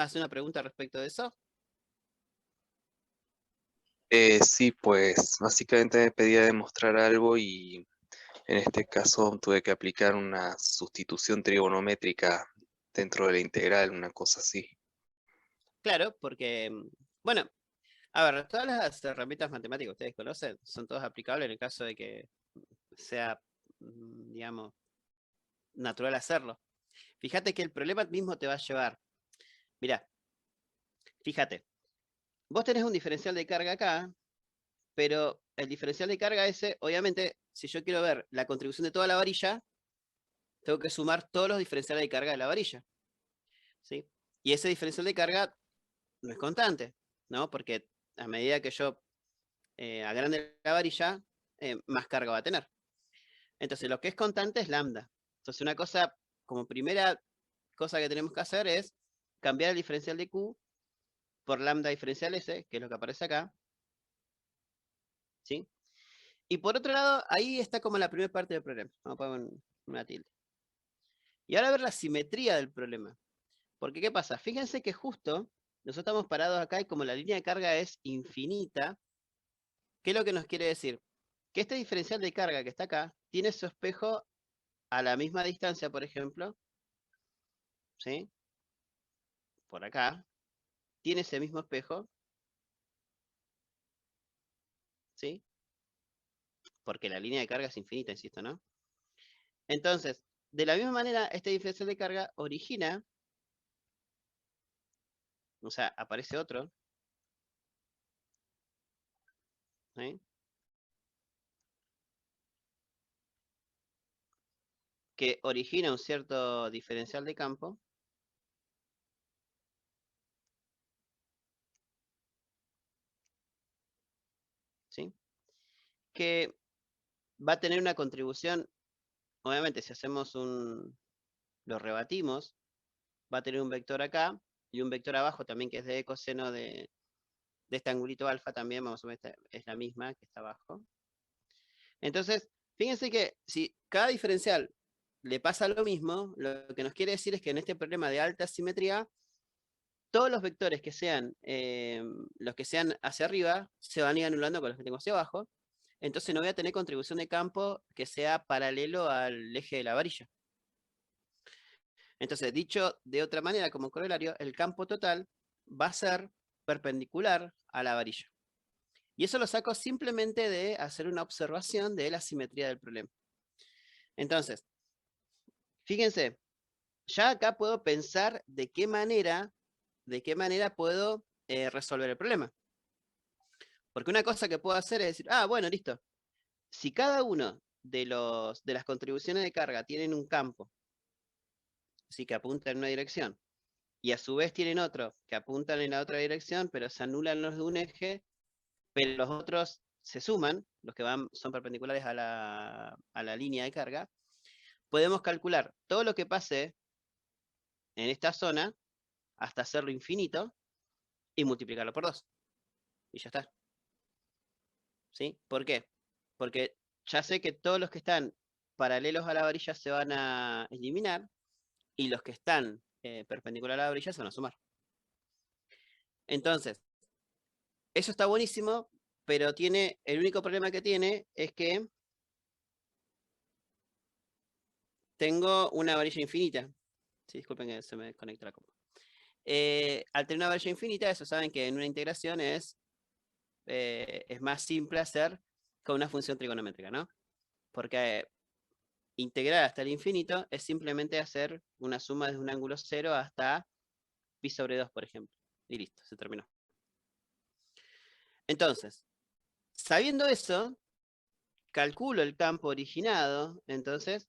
a hacer una pregunta respecto de eso? Sí, pues básicamente me pedía demostrar algo y en este caso tuve que aplicar una sustitución trigonométrica dentro de la integral, una cosa así. Claro, porque, bueno, a ver, todas las herramientas matemáticas que ustedes conocen son todas aplicables en el caso de que sea, digamos, natural hacerlo. Fíjate que el problema mismo te va a llevar. Mirá, fíjate, vos tenés un diferencial de carga acá, pero el diferencial de carga ese, obviamente, si yo quiero ver la contribución de toda la varilla, tengo que sumar todos los diferenciales de carga de la varilla, ¿sí? Y ese diferencial de carga no es constante, ¿no? Porque a medida que yo agrande la varilla, más carga va a tener. Entonces, lo que es constante es lambda. Entonces, una cosa, como primera cosa que tenemos que hacer es cambiar el diferencial de Q por lambda diferencial S, que es lo que aparece acá, ¿sí? Y por otro lado, ahí está como la primera parte del problema. Vamos a poner una tilde. Y ahora a ver la simetría del problema. Porque, ¿qué pasa? Fíjense que justo nosotros estamos parados acá y como la línea de carga es infinita, ¿qué es lo que nos quiere decir? Que este diferencial de carga que está acá tiene su espejo a la misma distancia, por ejemplo, ¿sí? Por acá, tiene ese mismo espejo, ¿sí? Porque la línea de carga es infinita, insisto, ¿no? Entonces, de la misma manera, este diferencial de carga origina, o sea, aparece otro, ¿sí? Que origina un cierto diferencial de campo, ¿sí? Que va a tener una contribución, obviamente, si hacemos lo rebatimos, va a tener un vector acá y un vector abajo también que es de coseno de este angulito alfa también, vamos a ver, es la misma que está abajo. Entonces, fíjense que si cada diferencial le pasa lo mismo, lo que nos quiere decir es que en este problema de alta simetría, todos los vectores que sean los que sean hacia arriba se van a ir anulando con los que tengo hacia abajo. Entonces no voy a tener contribución de campo que sea paralelo al eje de la varilla. Entonces, dicho de otra manera, como corolario, el campo total va a ser perpendicular a la varilla. Y eso lo saco simplemente de hacer una observación de la simetría del problema. Entonces, fíjense, ya acá puedo pensar de qué manera puedo resolver el problema. Porque una cosa que puedo hacer es decir, bueno, listo. Si cada uno de las contribuciones de carga tienen un campo, así que apunta en una dirección, y a su vez tienen otro que apuntan en la otra dirección, pero se anulan los de un eje, pero los otros se suman, los que son perpendiculares a la línea de carga, podemos calcular todo lo que pase en esta zona hasta hacerlo infinito y multiplicarlo por 2. Y ya está. ¿Sí? ¿Por qué? Porque ya sé que todos los que están paralelos a la varilla se van a eliminar y los que están perpendicular a la varilla se van a sumar. Entonces, eso está buenísimo, pero el único problema que tiene es que tengo una varilla infinita. Sí, disculpen que se me desconecta la compu. Al tener una varilla infinita, eso saben que en una integración es más simple hacer con una función trigonométrica, ¿no? Porque integrar hasta el infinito es simplemente hacer una suma desde un ángulo 0 hasta pi sobre 2, por ejemplo. Y listo, se terminó. Entonces, sabiendo eso, calculo el campo originado, entonces,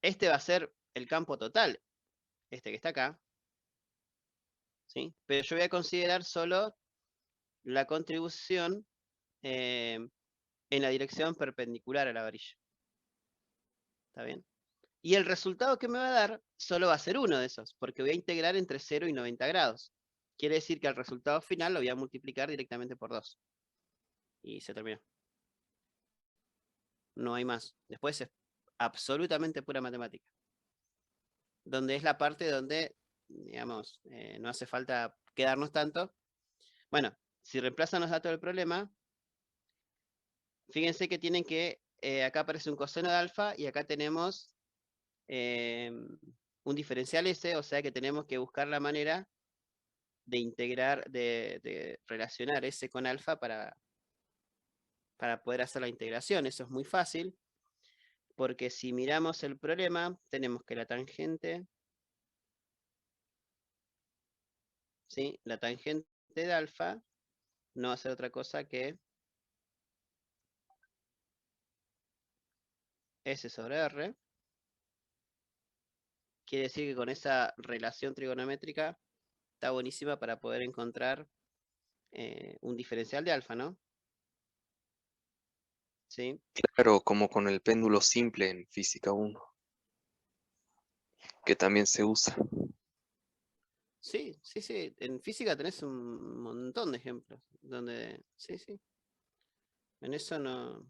este va a ser el campo total, este que está acá, ¿sí? Pero yo voy a considerar solo la contribución en la dirección perpendicular a la varilla. ¿Está bien? Y el resultado que me va a dar solo va a ser uno de esos, porque voy a integrar entre 0 y 90 grados. Quiere decir que el resultado final lo voy a multiplicar directamente por 2. Y se terminó. No hay más. Después es absolutamente pura matemática. Donde es la parte donde digamos, no hace falta quedarnos tanto. Bueno, si reemplazan los datos del problema, fíjense que tienen que, acá aparece un coseno de alfa y acá tenemos un diferencial S, o sea que tenemos que buscar la manera de integrar, de relacionar S con alfa para poder hacer la integración. Eso es muy fácil, porque si miramos el problema, tenemos que la tangente, ¿sí? La tangente de alfa no va a ser otra cosa que S sobre R. Quiere decir que con esa relación trigonométrica está buenísima para poder encontrar un diferencial de alfa, ¿no? ¿Sí? Claro, como con el péndulo simple en física 1, que también se usa. Sí, sí, sí. En física tenés un montón de ejemplos donde, sí, sí. En eso no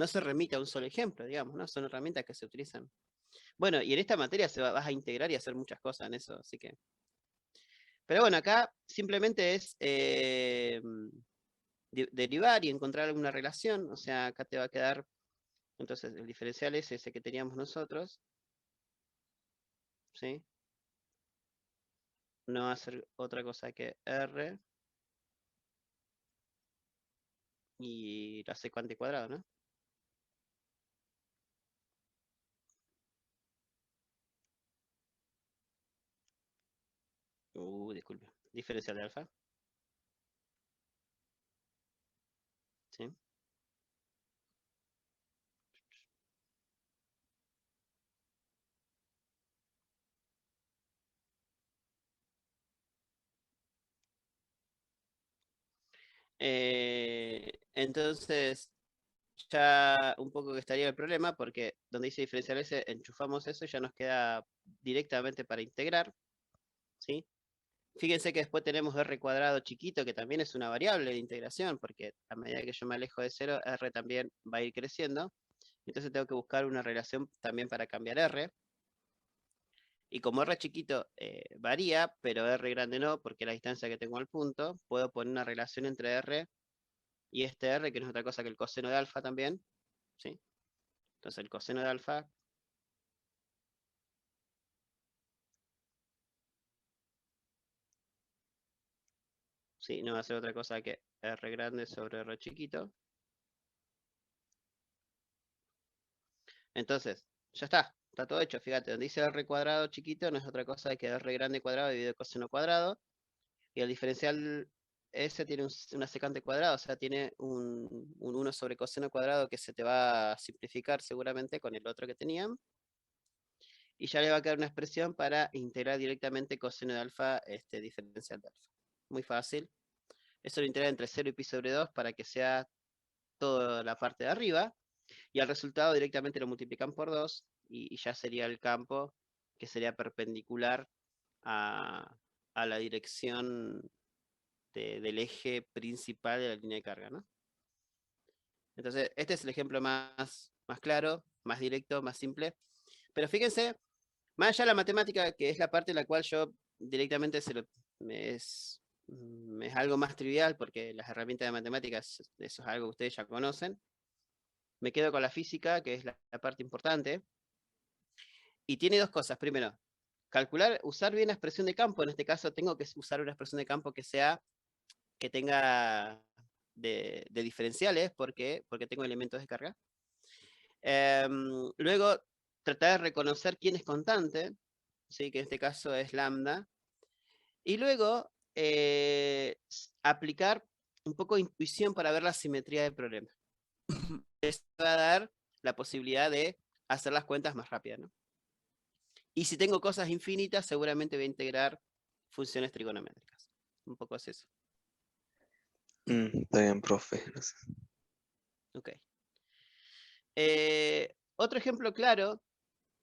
se remite a un solo ejemplo, digamos, ¿no? Son herramientas que se utilizan. Bueno, y en esta materia vas a integrar y hacer muchas cosas en eso, así que. Pero bueno, acá simplemente es derivar y encontrar alguna relación, o sea, acá te va a quedar, entonces el diferencial es ese que teníamos nosotros, ¿sí? No va a ser otra cosa que R y la secante cuadrada, ¿no? Disculpe. Diferencial de alfa, ¿sí? Entonces, ya un poco que estaría el problema, porque donde dice diferencial S, enchufamos eso y ya nos queda directamente para integrar, ¿sí? Fíjense que después tenemos R cuadrado chiquito, que también es una variable de integración, porque a medida que yo me alejo de cero, R también va a ir creciendo. Entonces tengo que buscar una relación también para cambiar R. Y como R chiquito varía, pero R grande no, porque la distancia que tengo al punto, puedo poner una relación entre R y este R, que no es otra cosa que el coseno de alfa también, ¿sí? Entonces el coseno de alfa ¿sí? No va a ser otra cosa que R grande sobre R chiquito. Entonces, ya está todo hecho, fíjate, donde dice R cuadrado chiquito no es otra cosa que R grande cuadrado dividido coseno cuadrado, y el diferencial S tiene una secante cuadrada, o sea, tiene un 1 sobre coseno cuadrado que se te va a simplificar seguramente con el otro que tenían, y ya le va a quedar una expresión para integrar directamente coseno de alfa, diferencial de alfa. Muy fácil. Eso lo integra entre 0 y pi sobre 2 para que sea toda la parte de arriba, y al resultado directamente lo multiplican por 2 y ya sería el campo que sería perpendicular a, la dirección del eje principal de la línea de carga, ¿no? Entonces, este es el ejemplo más claro, más directo, más simple. Pero fíjense, más allá de la matemática, que es la parte en la cual yo directamente es algo más trivial, porque las herramientas de matemáticas, eso es algo que ustedes ya conocen. Me quedo con la física, que es la parte importante. Y tiene dos cosas. Primero, usar bien la expresión de campo. En este caso tengo que usar una expresión de campo que tenga de diferenciales, porque tengo elementos de carga. Luego, tratar de reconocer quién es constante, ¿sí? Que en este caso es lambda. Y luego, aplicar un poco de intuición para ver la simetría del problema. Esto va a dar la posibilidad de hacer las cuentas más rápidas, ¿no? Y si tengo cosas infinitas, seguramente voy a integrar funciones trigonométricas. Un poco es eso. Está bien, profe. No sé. Ok. Otro ejemplo claro,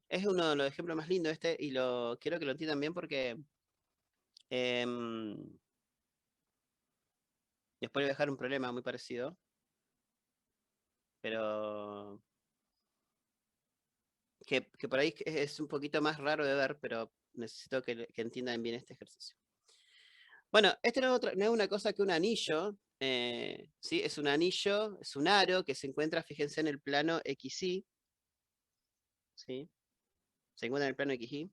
es uno de los ejemplos más lindos y quiero que lo entiendan bien porque después voy a dejar un problema muy parecido, pero que por ahí es un poquito más raro de ver, pero necesito que entiendan bien este ejercicio. Bueno, este no es una cosa que un anillo, ¿sí? Es un anillo, es un aro que se encuentra, fíjense, en el plano XY, ¿sí? Se encuentra en el plano XY.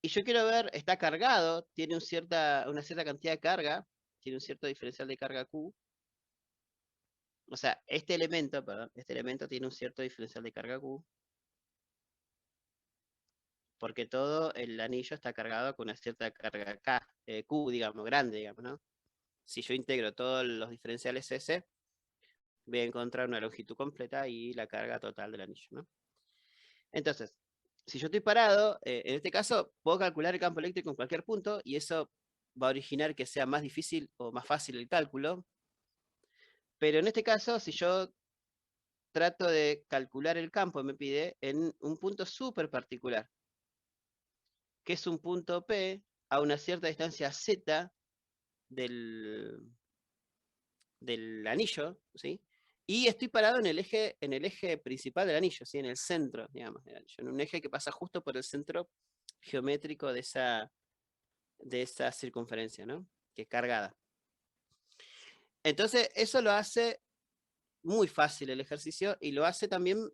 Y yo quiero ver, está cargado, tiene una cierta cantidad de carga, tiene un cierto diferencial de carga Q. O sea, este elemento, perdón, este elemento tiene un cierto diferencial de carga Q. Porque todo el anillo está cargado con una cierta carga K, Q, digamos, grande, digamos, ¿no? Si yo integro todos los diferenciales S, voy a encontrar una longitud completa y la carga total del anillo, ¿no? Entonces, si yo estoy parado, en este caso, puedo calcular el campo eléctrico en cualquier punto y eso va a originar que sea más difícil o más fácil el cálculo. Pero en este caso, si yo trato de calcular el campo, me pide en un punto súper particular, que es un punto P a una cierta distancia Z del anillo, ¿sí? Y estoy parado en el eje principal del anillo, ¿sí? En el centro, digamos, del anillo, en un eje que pasa justo por el centro geométrico de esa circunferencia, ¿no? Que es cargada. Entonces, eso lo hace muy fácil el ejercicio y lo hace también, o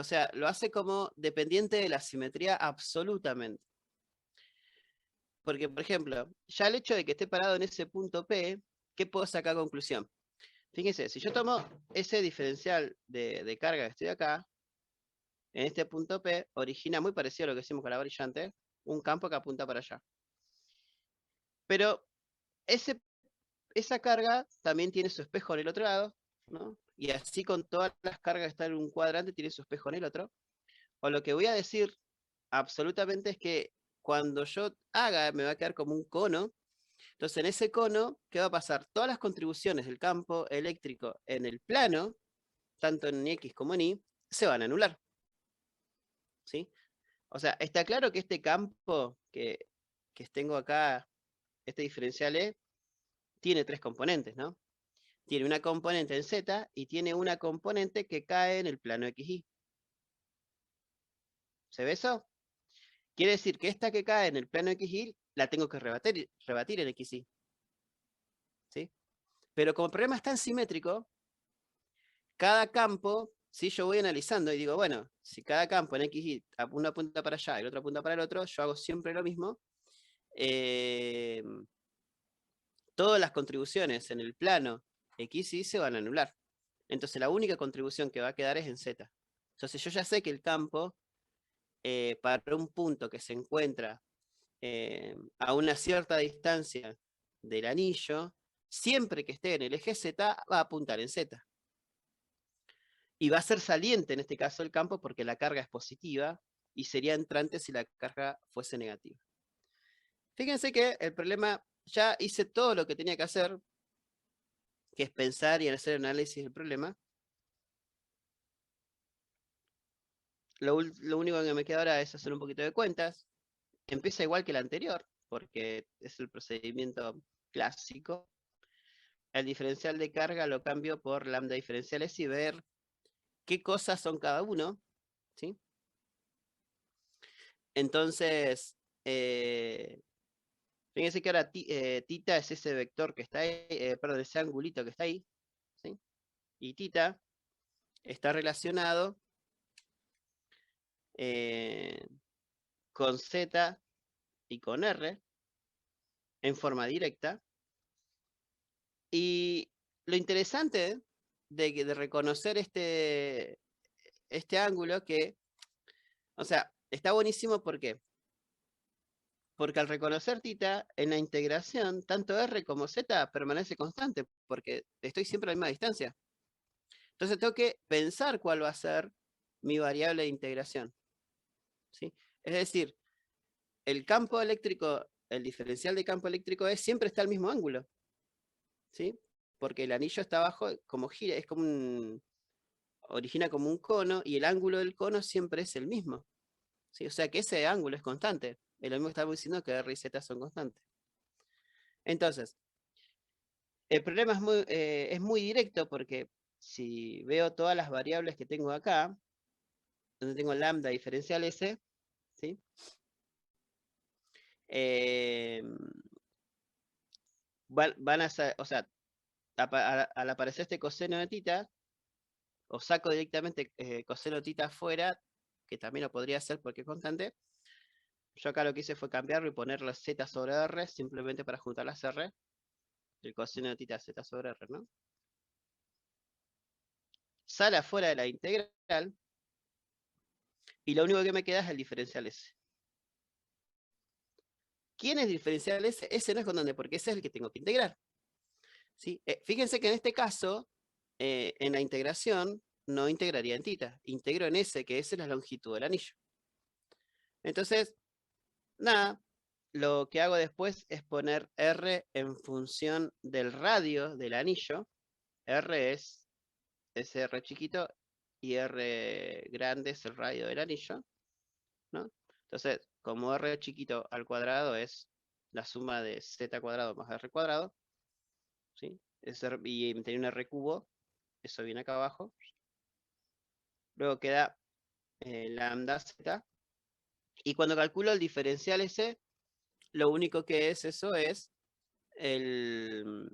sea, lo hace como dependiente de la simetría absolutamente. Porque, por ejemplo, ya el hecho de que esté parado en ese punto P, ¿qué puedo sacar conclusión? Fíjense, si yo tomo ese diferencial de carga que estoy acá, en este punto P, origina muy parecido a lo que hicimos con la brillante, un campo que apunta para allá. Pero esa carga también tiene su espejo en el otro lado, ¿no? Y así con todas las cargas que están en un cuadrante, tiene su espejo en el otro. O lo que voy a decir absolutamente es que cuando yo haga, me va a quedar como un cono. Entonces, en ese cono, ¿qué va a pasar? Todas las contribuciones del campo eléctrico en el plano, tanto en X como en Y, se van a anular. ¿Sí? O sea, está claro que este campo que tengo acá, este diferencial E, tiene tres componentes, ¿no? Tiene una componente en Z y tiene una componente que cae en el plano XY. ¿Se ve eso? Quiere decir que esta que cae en el plano XY la tengo que rebatir en XY. ¿Sí? Pero como el problema es tan simétrico, cada campo, si yo voy analizando y digo, bueno, si cada campo en XY uno apunta para allá y el otro apunta para el otro, yo hago siempre lo mismo. Todas las contribuciones en el plano XY se van a anular. Entonces la única contribución que va a quedar es en Z. Entonces yo ya sé que el campo, para un punto que se encuentra a una cierta distancia del anillo, siempre que esté en el eje Z, va a apuntar en Z. Y va a ser saliente en este caso el campo porque la carga es positiva y sería entrante si la carga fuese negativa. Fíjense que el problema, ya hice todo lo que tenía que hacer, que es pensar y hacer análisis del problema. Lo único que me queda ahora es hacer un poquito de cuentas. Empieza igual que el anterior, porque es el procedimiento clásico. El diferencial de carga lo cambio por lambda diferenciales y ver qué cosas son cada uno, ¿sí? Entonces, fíjense que ahora tita es ese vector que está ahí, perdón, ese angulito que está ahí, ¿sí? Y tita está relacionado con Z y con R en forma directa. Y lo interesante de reconocer este ángulo que, o sea, está buenísimo porque al reconocer tita, en la integración, tanto R como Z permanece constante, porque estoy siempre a la misma distancia. Entonces tengo que pensar cuál va a ser mi variable de integración. ¿Sí? Es decir, el campo eléctrico, el diferencial de campo eléctrico siempre está al mismo ángulo. ¿Sí? Porque el anillo está abajo, como gira, es como origina como un cono, y el ángulo del cono siempre es el mismo. ¿Sí? O sea que ese ángulo es constante. Es lo mismo que estamos diciendo que R y Z son constantes. Entonces, el problema es muy directo porque si veo todas las variables que tengo acá, donde tengo lambda diferencial S, ¿sí? Van a ser, o sea, al aparecer este coseno de tita, o saco directamente coseno de tita afuera, que también lo podría hacer porque es constante. Yo acá lo que hice fue cambiarlo y ponerle z sobre r, simplemente para juntar las r. El coseno de tita z sobre r, ¿no? Sale afuera de la integral, y lo único que me queda es el diferencial S. ¿Quién es diferencial S? Ese no es constante, porque ese es el que tengo que integrar. ¿Sí? Fíjense que en este caso, en la integración, no integraría en tita, integro en S, que S es la longitud del anillo. Entonces, nada, lo que hago después es poner R en función del radio del anillo. R es ese R chiquito y R grande es el radio del anillo, ¿no? Entonces, como R chiquito al cuadrado es la suma de z cuadrado más R cuadrado, ¿sí? Y tenía un R cubo, eso viene acá abajo. Luego queda lambda z. Y cuando calculo el diferencial S, lo único que es eso es el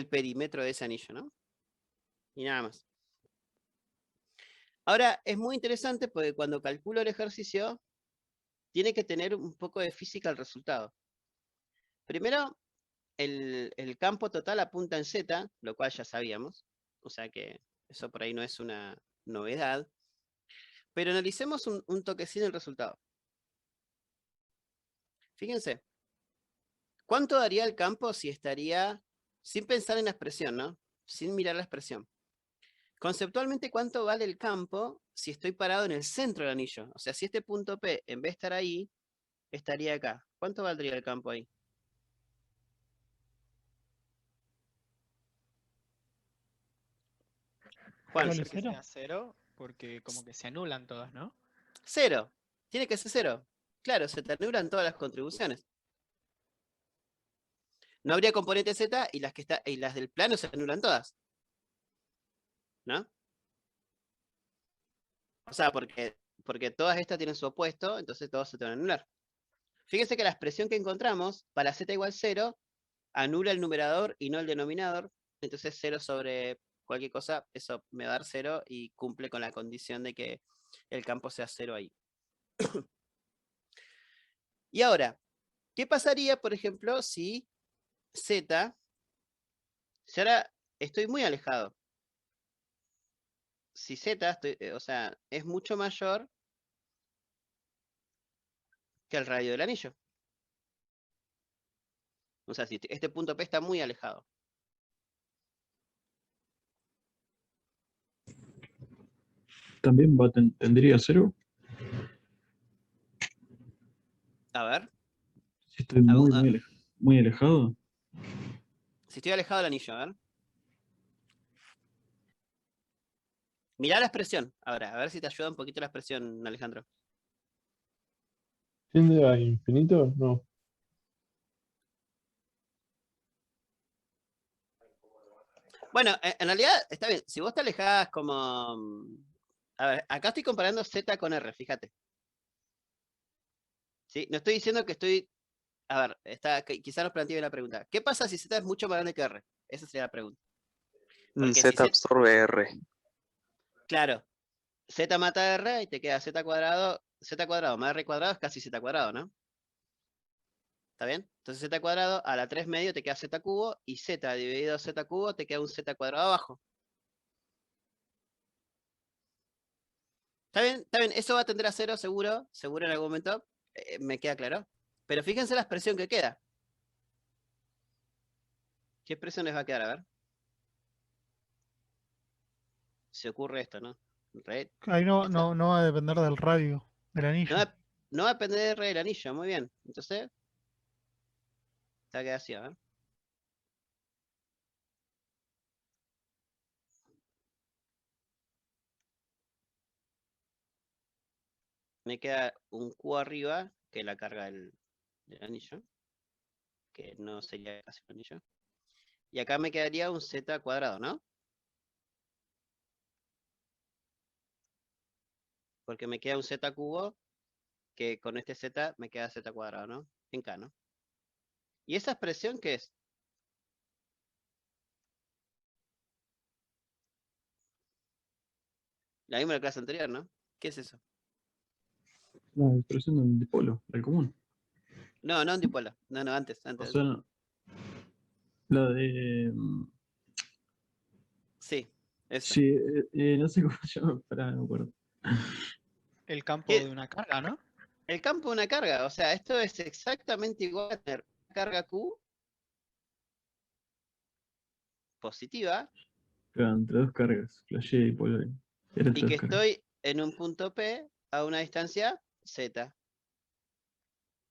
perímetro de ese anillo, ¿no? Y nada más. Ahora, es muy interesante porque cuando calculo el ejercicio, tiene que tener un poco de física el resultado. Primero, el campo total apunta en Z, lo cual ya sabíamos. O sea que eso por ahí no es una novedad. Pero analicemos un toquecín el resultado. Fíjense, ¿cuánto daría el campo si estaría, sin pensar en la expresión, ¿no? Sin mirar la expresión? Conceptualmente, ¿cuánto vale el campo si estoy parado en el centro del anillo? O sea, si este punto P, en vez de estar ahí, estaría acá. ¿Cuánto valdría el campo ahí? Juan, ¿Vale Puede ser que cero? sea cero, porque como que se anulan todas, ¿no? cero. Tiene que ser cero. Claro, se te anulan todas las contribuciones. No habría componente Z y las del plano se anulan todas. ¿No? O sea, porque todas estas tienen su opuesto, entonces todos se te van a anular. Fíjense que la expresión que encontramos para z igual 0 anula el numerador y no el denominador. Entonces 0 sobre cualquier cosa, eso me va a dar 0 y cumple con la condición de que el campo sea 0 ahí. Y ahora, ¿qué pasaría, por ejemplo, si z, si ahora estoy muy alejado? Si z, o sea, es mucho mayor que el radio del anillo. O sea, si este punto P está muy alejado. También tendría cero A ver, si estoy muy alejado. si estoy alejado del anillo, a ver. Mirá la expresión ahora, a ver si te ayuda un poquito la expresión, Alejandro. ¿Tiende a infinito? No. Bueno, en realidad está bien. Si vos te alejás como... A ver, acá estoy comparando Z con R, fíjate. ¿Sí? No estoy diciendo que estoy... A ver, quizás nos plantee la pregunta. ¿Qué pasa si Z es mucho más grande que R? Esa sería la pregunta. Porque si Z absorbe R. Claro, Z mata R y te queda Z cuadrado más R cuadrado es casi Z cuadrado, ¿no? ¿Está bien? Entonces z cuadrado a la 3 medio te queda z cubo y z dividido z cubo te queda un z cuadrado abajo. ¿Está bien? Está bien, eso va a tender a cero seguro en algún momento, me queda claro. Pero fíjense la expresión que queda. ¿Qué expresión les va a quedar? A ver. Se ocurre esto, ¿no? Ahí no va a depender del radio del anillo. No va a depender de R del anillo, muy bien. Entonces, está queda así, a ver. Me queda un Q arriba, que es la carga del anillo, que no sería casi un anillo. Y acá me quedaría un z cuadrado, ¿no? porque me queda un z cubo, que con este z me queda z cuadrado, ¿no? En K, ¿no? ¿Y esa expresión qué es? La misma de la clase anterior, ¿no? ¿Qué es eso? La expresión del dipolo, el común. No, no un dipolo. No, antes. O sea, la de... Sí, eso. Sí, no sé cómo se llama, pará, no me acuerdo. El campo ¿Qué? de una carga, ¿no? El campo de una carga, o sea, esto es exactamente igual a tener una carga Q positiva Claro, entre dos cargas, flashé y dipolo. Era y entre que dos cargas. estoy en un punto P a una distancia Z,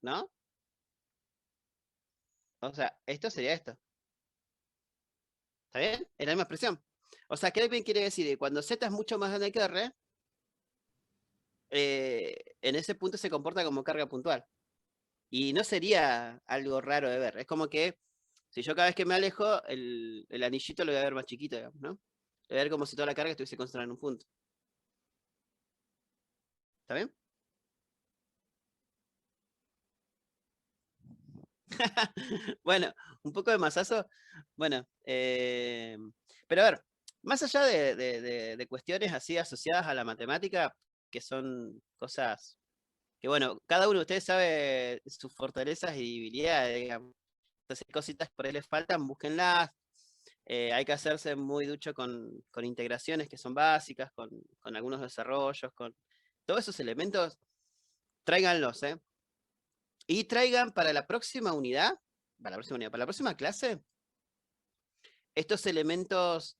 ¿no? O sea, esto sería esto. ¿Está bien? Es la misma expresión. O sea, ¿qué bien quiere decir? Que cuando Z es mucho más grande que R, en ese punto se comporta como carga puntual. Y no sería algo raro de ver. Es como que si yo cada vez que me alejo, el anillito lo voy a ver más chiquito, digamos, ¿no? Lo voy a ver como si toda la carga estuviese concentrada en un punto. ¿Está bien? Bueno, un poco de masazo. Bueno, pero a ver, más allá de cuestiones así asociadas a la matemática, que son cosas que, bueno, cada uno de ustedes sabe sus fortalezas y debilidades, digamos. Entonces, cositas que por ahí les faltan, búsquenlas. Hay que hacerse muy ducho con integraciones que son básicas, con algunos desarrollos, con todos esos elementos, tráiganlos, ¿eh? Y traigan para la próxima unidad, para la próxima clase, estos elementos,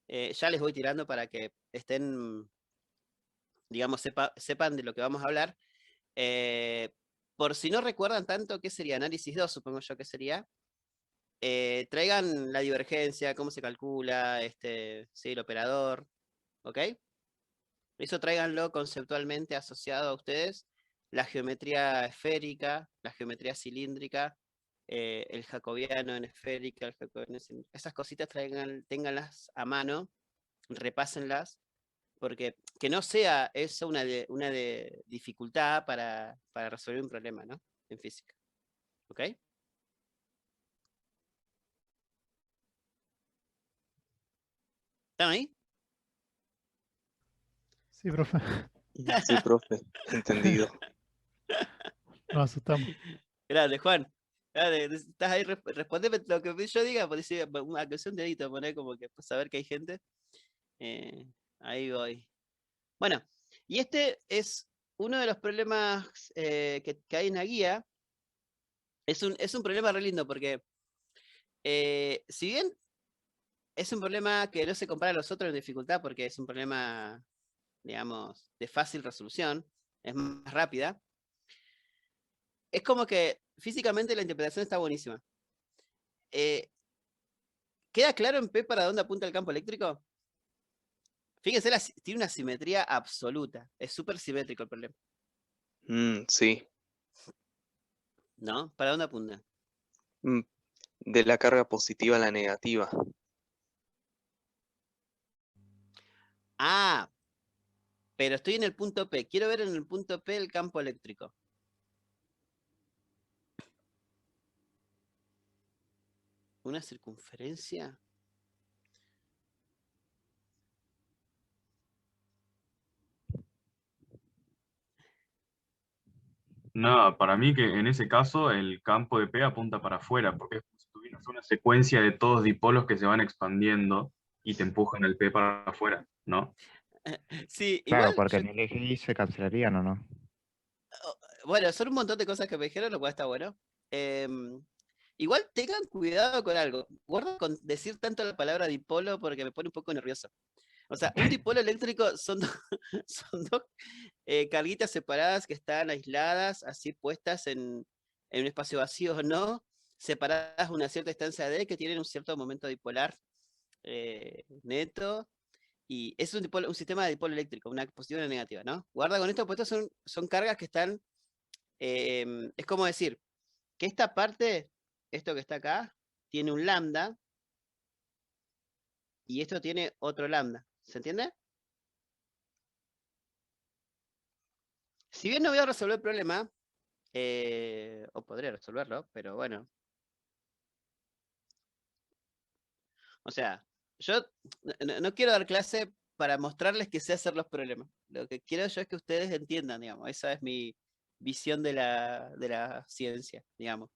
ya les voy tirando para que estén, digamos, sepan de lo que vamos a hablar. Por si no recuerdan tanto, ¿qué sería? Análisis 2, supongo yo que sería. Traigan la divergencia, cómo se calcula, sí, el operador, ¿ok? Eso tráiganlo conceptualmente asociado a ustedes. La geometría esférica, la geometría cilíndrica, el jacobiano en esférica, el jacobiano en cilíndrica. Esas cositas ténganlas a mano, repásenlas, porque que no sea eso una de dificultad para resolver un problema, ¿no? En física. ¿Ok? ¿Están ahí? Sí, profe. Sí, profe, entendido. Nos asustamos. Grande, Juan. Grande, estás ahí, respondeme lo que yo diga, por decir una canción de dedito, poner como que para saber que hay gente. Ahí voy. Bueno, y este es uno de los problemas que hay en la guía. Es un problema re lindo porque, si bien es un problema que no se compara a los otros en dificultad porque es un problema, digamos, de fácil resolución, es más rápida, es como que físicamente la interpretación está buenísima. ¿Queda claro en P para dónde apunta el campo eléctrico? Fíjense, tiene una simetría absoluta. Es súper simétrico el problema. Sí. ¿No? ¿Para dónde apunta? De la carga positiva a la negativa. Ah, pero estoy en el punto P. Quiero ver en el punto P el campo eléctrico. ¿Una circunferencia? Nada, para mí que en ese caso el campo de P apunta para afuera, porque es como si tuvieras una secuencia de todos dipolos que se van expandiendo y te empujan el P para afuera, ¿no? Sí, Claro, igual, porque en el eje Y se cancelarían, ¿o no? bueno, son un montón de cosas que me dijeron, lo cual está bueno. Igual tengan cuidado con algo. Guarda con decir tanto la palabra dipolo porque me pone un poco nervioso. O sea, un dipolo eléctrico son, son dos carguitas separadas que están aisladas, así puestas en un espacio vacío o no, separadas a una cierta distancia d, que tienen un cierto momento dipolar neto, y es un sistema de dipolo eléctrico, una positiva y una negativa, ¿no? Guarda con esto, pues estos son cargas que están, es como decir, que esta parte, esto que está acá, tiene un lambda, y esto tiene otro lambda, ¿se entiende? Si bien no voy a resolver el problema, o podría resolverlo, pero bueno. O sea, yo no quiero dar clase para mostrarles que sé hacer los problemas. Lo que quiero yo es que ustedes entiendan, digamos. Esa es mi visión de la ciencia, digamos.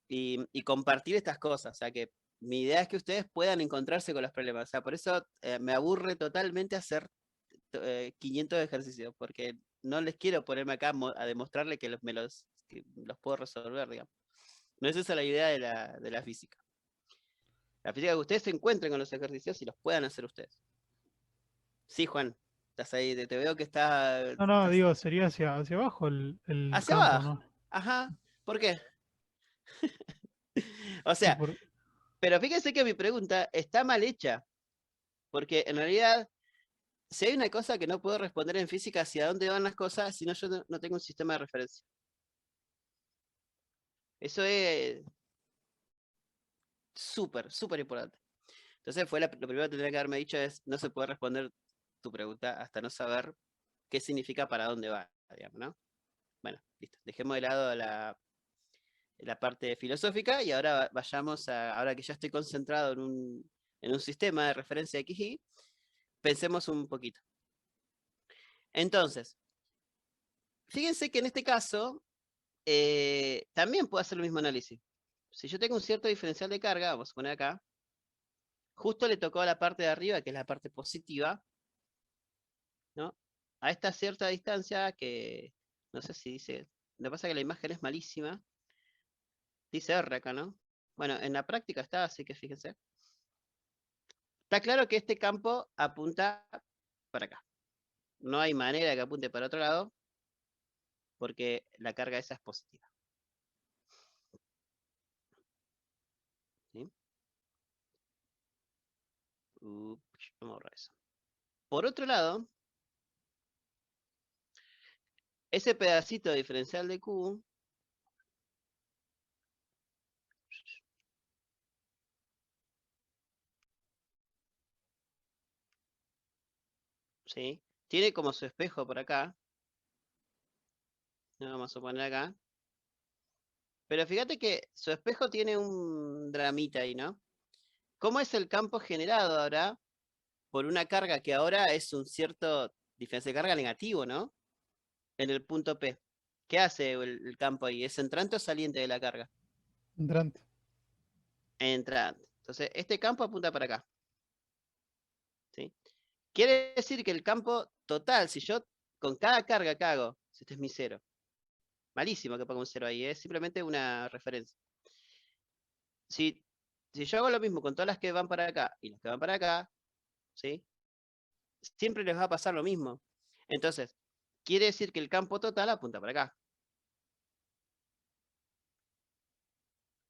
Y compartir estas cosas. O sea, que mi idea es que ustedes puedan encontrarse con los problemas. O sea, por eso me aburre totalmente hacer 500 ejercicios, porque no les quiero ponerme acá a demostrarle que que los puedo resolver, digamos. No es esa la idea de la física. La física es que ustedes se encuentren con los ejercicios y los puedan hacer ustedes. Sí, Juan, estás ahí, te veo que estás No, digo, sería hacia abajo el hacia campo, abajo. ¿no? Ajá, ¿por qué? O Y sea, pero fíjense que mi pregunta está mal hecha, porque en realidad, si hay una cosa que no puedo responder en física, hacia dónde van las cosas, si no yo no tengo un sistema de referencia. Eso es súper, súper importante. Entonces lo primero que tendría que haberme dicho es, no se puede responder tu pregunta hasta no saber qué significa para dónde va, digamos, ¿no? Bueno, listo. Dejemos de lado la parte filosófica y ahora vayamos ahora que ya estoy concentrado en un sistema de referencia XY, pensemos un poquito. Entonces, fíjense que en este caso también puedo hacer el mismo análisis. Si yo tengo un cierto diferencial de carga, vamos a poner acá, justo le tocó a la parte de arriba, que es la parte positiva, ¿no? A esta cierta distancia que, no sé si dice, lo que pasa es que la imagen es malísima, dice R acá, ¿no? Bueno, en la práctica está, así que fíjense. Está claro que este campo apunta para acá. No hay manera que apunte para otro lado, porque la carga esa es positiva. ¿Sí? Vamos a borrar eso. Por otro lado, ese pedacito diferencial de Q ¿sí? Tiene como su espejo por acá. Lo vamos a poner acá. Pero fíjate que su espejo tiene un dramita ahí, ¿no? ¿Cómo es el campo generado ahora por una carga que ahora es un cierto diferencia de carga negativo, ¿no? En el punto P. ¿Qué hace el campo ahí? ¿Es entrante o saliente de la carga? Entrante. Entrante. Entonces, este campo apunta para acá. ¿Sí? Quiere decir que el campo total, si yo con cada carga que hago, si este es mi cero, malísimo que ponga un cero ahí, es simplemente una referencia. Si yo hago lo mismo con todas las que van para acá y las que van para acá, ¿sí? Siempre les va a pasar lo mismo. Entonces, quiere decir que el campo total apunta para acá.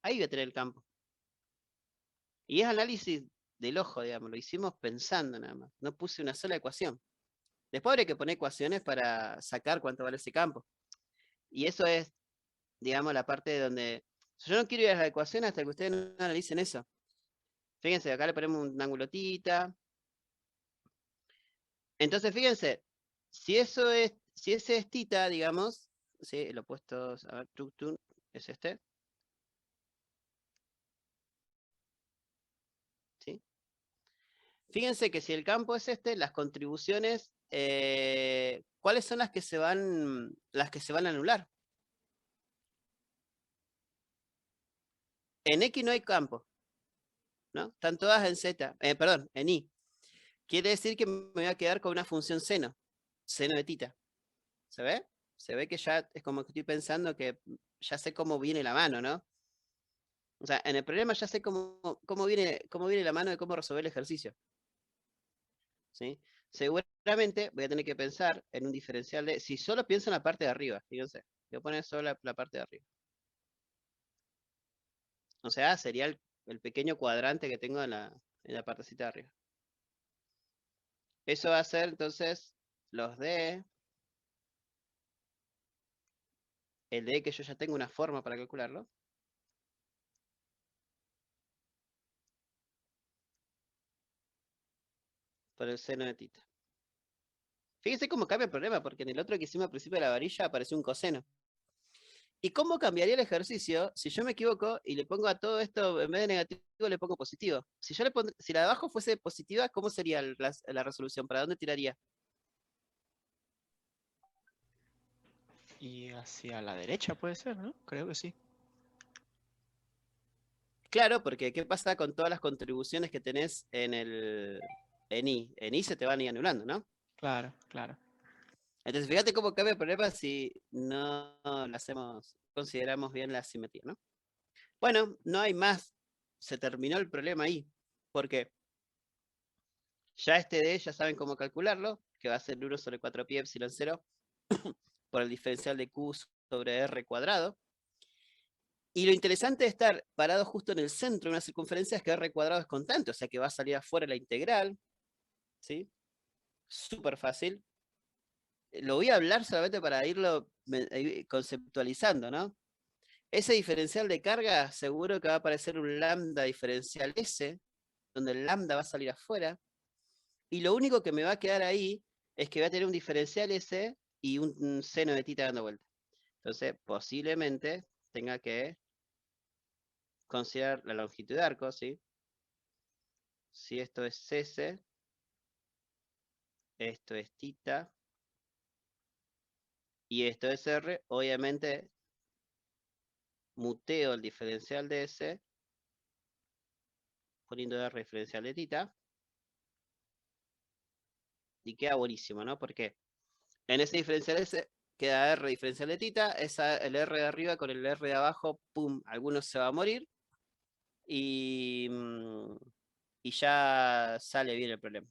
Ahí voy a tener el campo. Y es análisis del ojo, digamos, lo hicimos pensando nada más. No puse una sola ecuación. Después habría que poner ecuaciones para sacar cuánto vale ese campo. Y eso es, digamos, la parte donde... Yo no quiero ir a la ecuación hasta que ustedes no analicen eso. Fíjense, acá le ponemos un ángulo θ. Entonces, fíjense, si ese es θ, digamos, ¿sí? El opuesto, a ver, es este. ¿Sí? Fíjense que si el campo es este, las contribuciones, ¿cuáles son las que se van a anular? En X no hay campo, ¿no? Están todas en Z, perdón, en Y. Quiere decir que me voy a quedar con una función seno de θ. ¿Se ve? Se ve que ya es como que estoy pensando que ya sé cómo viene la mano, ¿no? O sea, en el problema ya sé cómo viene la mano de cómo resolver el ejercicio. ¿Sí? Seguramente voy a tener que pensar en un diferencial de... Si solo pienso en la parte de arriba, fíjense. Voy a poner solo la parte de arriba. O sea, sería el pequeño cuadrante que tengo en la partecita de arriba. Eso va a ser entonces los D. El D que yo ya tengo una forma para calcularlo. Por el seno de θ. Fíjense cómo cambia el problema, porque en el otro que hicimos al principio de la varilla apareció un coseno. ¿Y cómo cambiaría el ejercicio si yo me equivoco y le pongo a todo esto, en vez de negativo, le pongo positivo? Si yo si la de abajo fuese positiva, ¿cómo sería la resolución? ¿Para dónde tiraría? Y hacia la derecha puede ser, ¿no? Creo que sí. Claro, porque ¿qué pasa con todas las contribuciones que tenés en I? En I se te van a ir anulando, ¿no? Claro, claro. Entonces, fíjate cómo cambia el problema si no lo hacemos, consideramos bien la simetría, ¿no? Bueno, no hay más. Se terminó el problema ahí. Porque ya este D ya saben cómo calcularlo, que va a ser 1 sobre 4pi epsilon 0 por el diferencial de Q sobre R cuadrado. Y lo interesante de estar parado justo en el centro de una circunferencia es que R cuadrado es constante, o sea que va a salir afuera la integral. ¿Sí? Súper fácil. Lo voy a hablar solamente para irlo conceptualizando, ¿no? Ese diferencial de carga seguro que va a aparecer un lambda diferencial S, donde el lambda va a salir afuera. Y lo único que me va a quedar ahí es que voy a tener un diferencial S y un seno de tita dando vuelta. Entonces, posiblemente tenga que considerar la longitud de arco, ¿sí? Si esto es S, esto es tita, y esto es R, obviamente muteo el diferencial de S, poniendo R diferencial de tita, y queda buenísimo, ¿no? Porque en ese diferencial S queda R diferencial de tita, el R de arriba con el R de abajo, pum, alguno se va a morir, y ya sale bien el problema.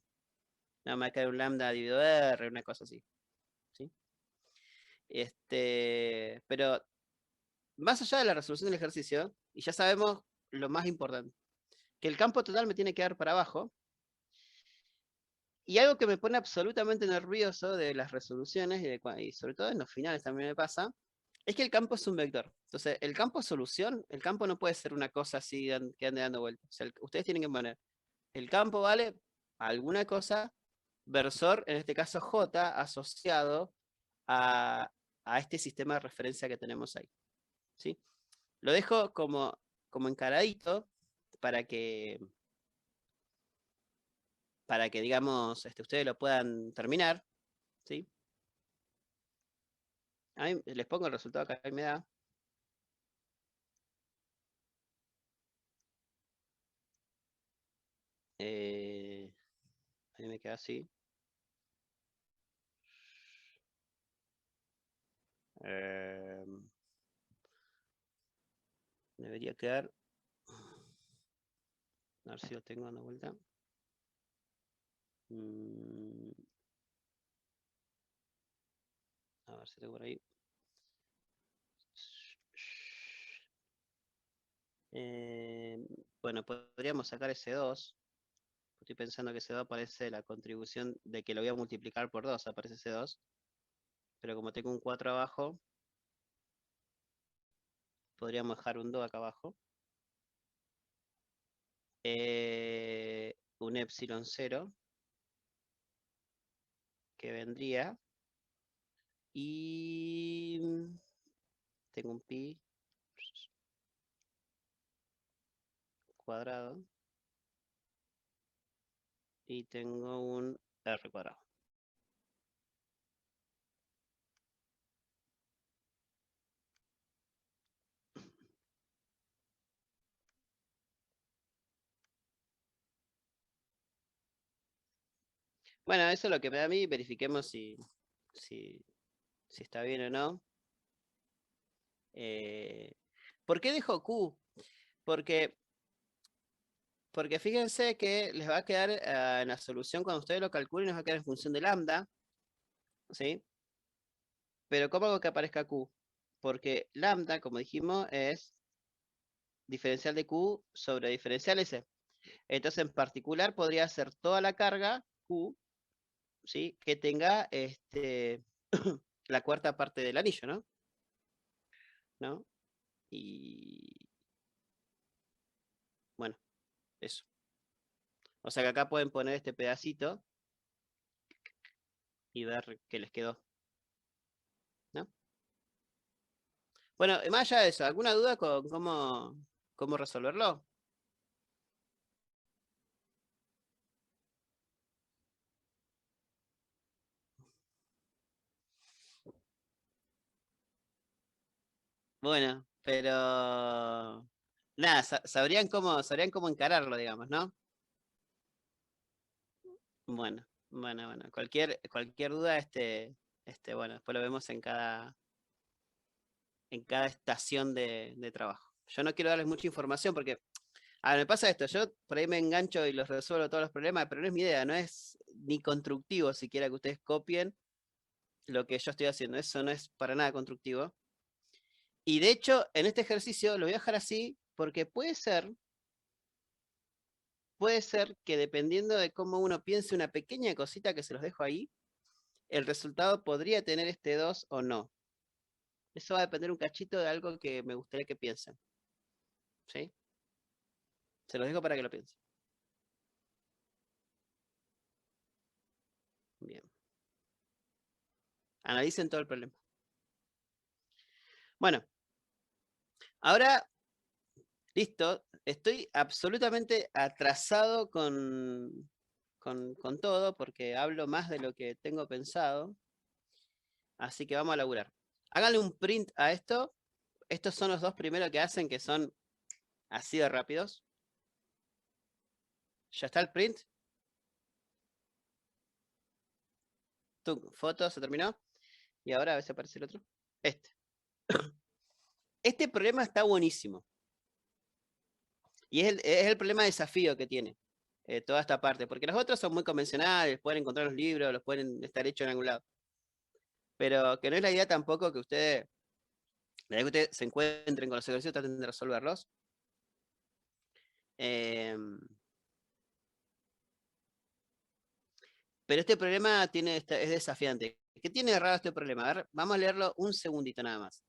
Nada más caer un lambda dividido R, una cosa así. ¿Sí? Pero más allá de la resolución del ejercicio, y ya sabemos lo más importante, que el campo total me tiene que dar para abajo. Y algo que me pone absolutamente nervioso de las resoluciones, y sobre todo en los finales también me pasa, es que el campo es un vector. Entonces, el campo solución, el campo no puede ser una cosa así que ande dando vueltas. O sea, ustedes tienen que poner, el campo vale alguna cosa, versor, en este caso J, asociado a este sistema de referencia que tenemos ahí. ¿Sí? Lo dejo como encaradito para que digamos, ustedes lo puedan terminar. ¿Sí? A mí les pongo el resultado que a mí me da. A mí me queda así. Debería quedar. A ver si lo tengo dando vuelta. A ver si tengo por ahí. Bueno, podríamos sacar ese 2. Estoy pensando que ese 2 aparece la contribución de que lo voy a multiplicar por 2, aparece ese 2. Pero como tengo un 4 abajo, podríamos dejar un 2 acá abajo. Un epsilon 0, que vendría. Y tengo un pi cuadrado. Y tengo un R cuadrado. Bueno, eso es lo que me da a mí. Verifiquemos si está bien o no. ¿Por qué dejo Q? Porque fíjense que les va a quedar en la solución, cuando ustedes lo calculen, les va a quedar en función de lambda. ¿Sí? Pero ¿cómo hago que aparezca Q? Porque lambda, como dijimos, es diferencial de Q sobre diferencial S. Entonces, en particular, podría ser toda la carga Q, ¿sí? Que tenga la cuarta parte del anillo, ¿no? ¿No? Y bueno, eso. O sea que acá pueden poner este pedacito y ver qué les quedó. ¿No? Bueno, más allá de eso, ¿alguna duda con cómo resolverlo? Bueno, pero nada, sabrían cómo encararlo, digamos, ¿no? Bueno, bueno. Cualquier duda, bueno, después lo vemos en cada estación de trabajo. Yo no quiero darles mucha información porque, a ver, me pasa esto, yo por ahí me engancho y los resuelvo todos los problemas, pero no es mi idea, no es ni constructivo siquiera que ustedes copien lo que yo estoy haciendo, eso no es para nada constructivo. Y de hecho, en este ejercicio lo voy a dejar así porque puede ser que dependiendo de cómo uno piense una pequeña cosita que se los dejo ahí, el resultado podría tener este 2 o no. Eso va a depender un cachito de algo que me gustaría que piensen. ¿Sí? Se los dejo para que lo piensen. Bien. Analicen todo el problema. Bueno. Ahora, listo. Estoy absolutamente atrasado con todo porque hablo más de lo que tengo pensado. Así que vamos a laburar. Háganle un print a esto. Estos son los dos primeros que hacen, que son así de rápidos. ¿Ya está el print? Foto, se terminó. Y ahora a ver si aparece el otro. Este problema está buenísimo. Y es el problema desafío que tiene toda esta parte. Porque los otros son muy convencionales, pueden encontrar los libros, los pueden estar hechos en algún lado. Pero que no es la idea tampoco que ustedes se encuentren con los ejercicios, traten de resolverlos. Pero este problema es desafiante. ¿Qué tiene de raro este problema? A ver, vamos a leerlo un segundito nada más.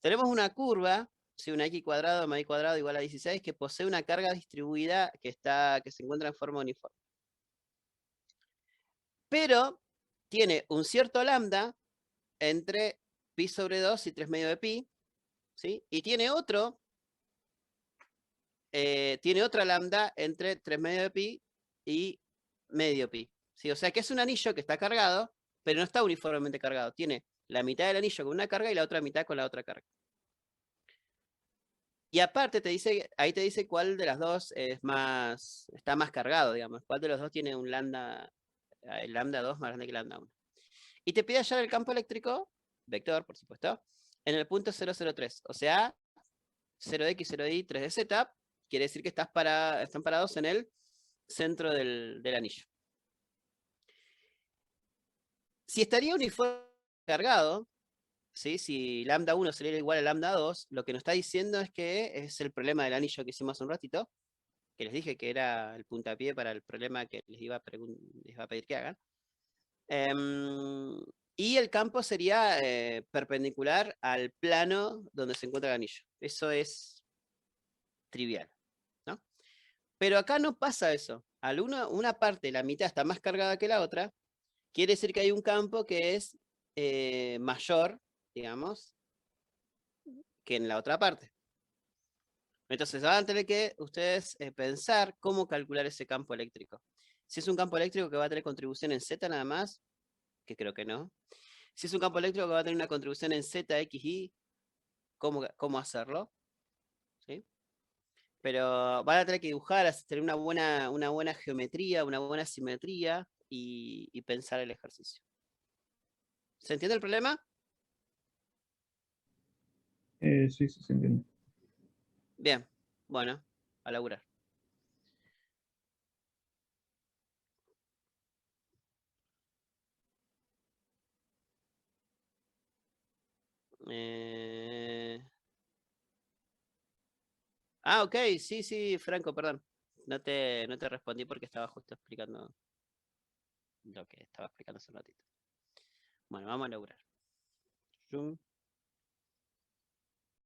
Tenemos una curva, una x cuadrado más y cuadrado igual a 16, que posee una carga distribuida que se encuentra en forma uniforme. Pero tiene un cierto lambda entre pi sobre 2 y 3 medio de pi, ¿sí? Y tiene otra lambda entre 3 medio de pi y medio pi. ¿Sí? O sea que es un anillo que está cargado, pero no está uniformemente cargado. Tiene la mitad del anillo con una carga y la otra mitad con la otra carga. Y aparte ahí te dice cuál de las dos está más cargado, digamos. Cuál de los dos tiene un lambda, el lambda 2 más grande que el lambda 1. Y te pide hallar el campo eléctrico, vector, por supuesto, en el punto 003. O sea, 0x, 0y, 3dz, quiere decir que están parados en el centro del anillo. Si estaría uniforme cargado, ¿sí? Si lambda 1 sería igual a lambda 2, lo que nos está diciendo es que es el problema del anillo que hicimos hace un ratito, que les dije que era el puntapié para el problema que les iba a pedir que hagan. Y el campo sería perpendicular al plano donde se encuentra el anillo. Eso es trivial, ¿no? Pero acá no pasa eso. Una parte, la mitad está más cargada que la otra, quiere decir que hay un campo que es mayor, digamos, que en la otra parte. Entonces van a tener que ustedes pensar cómo calcular ese campo eléctrico. Si es un campo eléctrico que va a tener contribución en Z nada más, que creo que no. Si es un campo eléctrico que va a tener una contribución en Z, X, Y, ¿cómo hacerlo? ¿Sí? Pero van a tener que dibujar, tener una buena geometría, una buena simetría y pensar el ejercicio. ¿Se entiende el problema? Sí, se entiende. Bien, bueno, a laburar. Ok, sí, Franco, perdón. No te respondí porque estaba justo explicando lo que estaba explicando hace un ratito. Bueno, vamos a laburar. Zoom.